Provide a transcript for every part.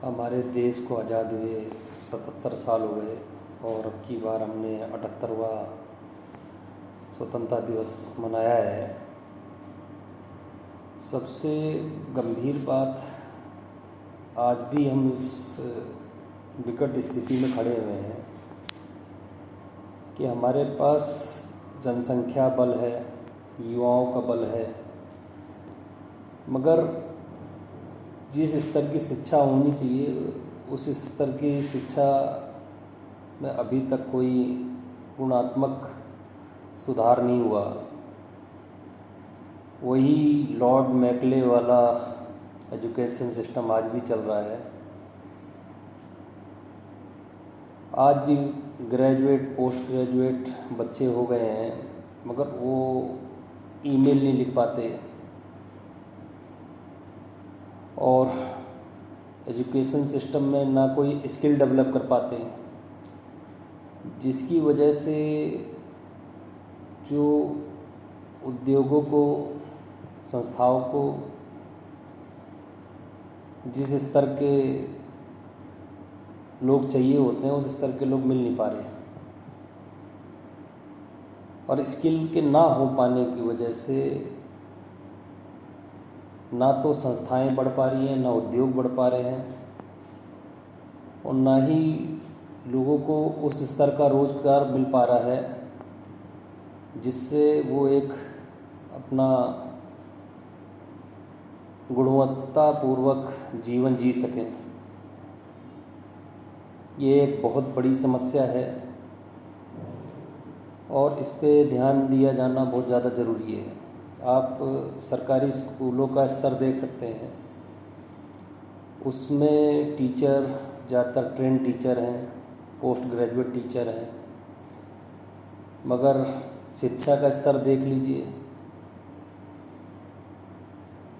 हमारे देश को आज़ाद हुए 77 साल हो गए और अब की बार हमने 78वां स्वतंत्रता दिवस मनाया है। सबसे गंभीर बात, आज भी हम इस विकट स्थिति में खड़े हुए हैं कि हमारे पास जनसंख्या बल है, युवाओं का बल है, मगर जिस स्तर की शिक्षा होनी चाहिए उस स्तर की शिक्षा में अभी तक कोई गुणात्मक सुधार नहीं हुआ। वही लॉर्ड मैकले वाला एजुकेशन सिस्टम आज भी चल रहा है। आज भी ग्रेजुएट पोस्ट ग्रेजुएट बच्चे हो गए हैं, मगर वो ईमेल नहीं लिख पाते और एजुकेशन सिस्टम में ना कोई स्किल डेवलप कर पाते हैं, जिसकी वजह से जो उद्योगों को, संस्थाओं को जिस स्तर के लोग चाहिए होते हैं उस स्तर के लोग मिल नहीं पा रहे, और स्किल के ना हो पाने की वजह से ना तो संस्थाएं बढ़ पा रही हैं, ना उद्योग बढ़ पा रहे हैं, और ना ही लोगों को उस स्तर का रोजगार मिल पा रहा है जिससे वो एक अपना गुणवत्तापूर्वक जीवन जी सकें। ये एक बहुत बड़ी समस्या है और इस पे ध्यान दिया जाना बहुत ज़्यादा ज़रूरी है। आप सरकारी स्कूलों का स्तर देख सकते हैं, उसमें टीचर ज़्यादातर ट्रेन टीचर हैं, पोस्ट ग्रेजुएट टीचर हैं, मगर शिक्षा का स्तर देख लीजिए,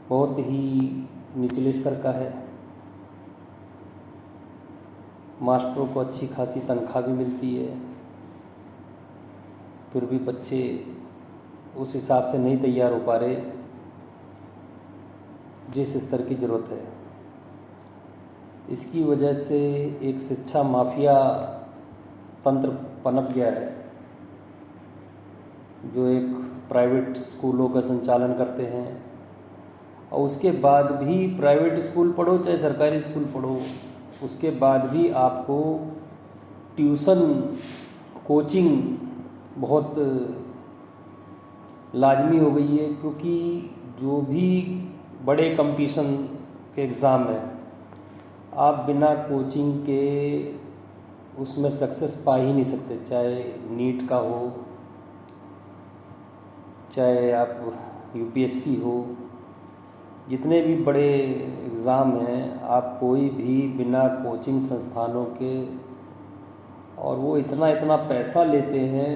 बहुत ही निचले स्तर का है। मास्टरों को अच्छी खासी तनख्वाह भी मिलती है, फिर भी बच्चे उस हिसाब से नहीं तैयार हो पा रहे जिस स्तर की ज़रूरत है। इसकी वजह से एक शिक्षा माफिया तंत्र पनप गया है, जो एक प्राइवेट स्कूलों का संचालन करते हैं, और उसके बाद भी प्राइवेट स्कूल पढ़ो चाहे सरकारी स्कूल पढ़ो, उसके बाद भी आपको ट्यूशन कोचिंग बहुत लाजमी हो गई है, क्योंकि जो भी बड़े कंपटीशन के एग्ज़ाम हैं आप बिना कोचिंग के उसमें सक्सेस पा ही नहीं सकते। चाहे नीट का हो, चाहे आप यूपीएससी हो, जितने भी बड़े एग्ज़ाम हैं आप कोई भी बिना कोचिंग संस्थानों के, और वो इतना इतना पैसा लेते हैं,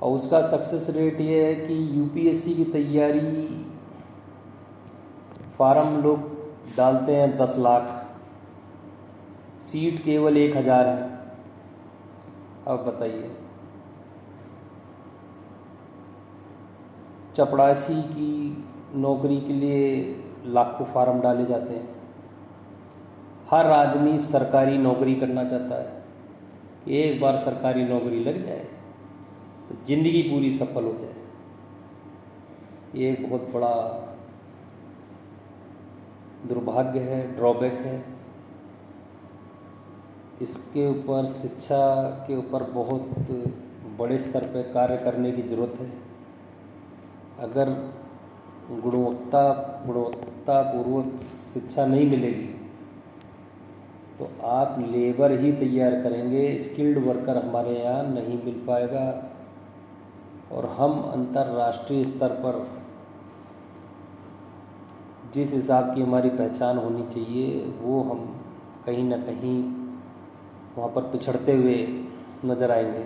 और उसका सक्सेस रेट ये है कि यूपीएससी की तैयारी फार्म लोग डालते हैं 10 लाख, सीट केवल 1000 है। अब बताइए, चपरासी की नौकरी के लिए लाखों फार्म डाले जाते हैं। हर आदमी सरकारी नौकरी करना चाहता है कि एक बार सरकारी नौकरी लग जाए तो ज़िंदगी पूरी सफल हो जाए। ये एक बहुत बड़ा दुर्भाग्य है, ड्रॉबैक है। इसके ऊपर, शिक्षा के ऊपर बहुत बड़े स्तर पर कार्य करने की ज़रूरत है। अगर गुणवत्तापूर्वक शिक्षा नहीं मिलेगी तो आप लेबर ही तैयार करेंगे, स्किल्ड वर्कर हमारे यहाँ नहीं मिल पाएगा, और हम अंतर्राष्ट्रीय स्तर पर जिस हिसाब की हमारी पहचान होनी चाहिए वो हम कहीं ना कहीं वहाँ पर पिछड़ते हुए नज़र आएंगे।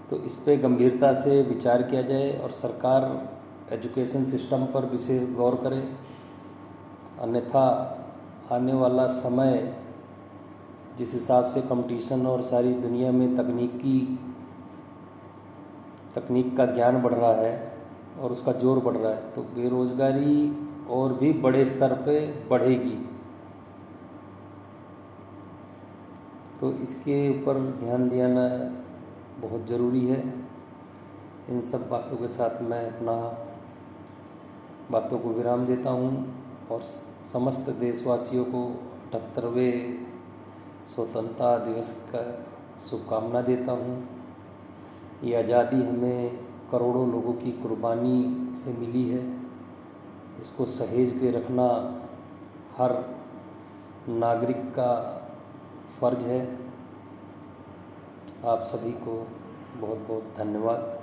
तो इस पे गंभीरता से विचार किया जाए और सरकार एजुकेशन सिस्टम पर विशेष गौर करे, अन्यथा आने वाला समय जिस हिसाब से कंपटीशन और सारी दुनिया में तकनीक का ज्ञान बढ़ रहा है, और उसका जोर बढ़ रहा है, तो बेरोज़गारी और भी बड़े स्तर पे बढ़ेगी। तो इसके ऊपर ध्यान देना बहुत ज़रूरी है। इन सब बातों के साथ मैं अपना बातों को विराम देता हूँ और समस्त देशवासियों को 78वें स्वतंत्रता दिवस का शुभकामना देता हूँ। ये आज़ादी हमें करोड़ों लोगों की कुर्बानी से मिली है। इसको सहेज के रखना हर नागरिक का फ़र्ज़ है। आप सभी को बहुत बहुत धन्यवाद।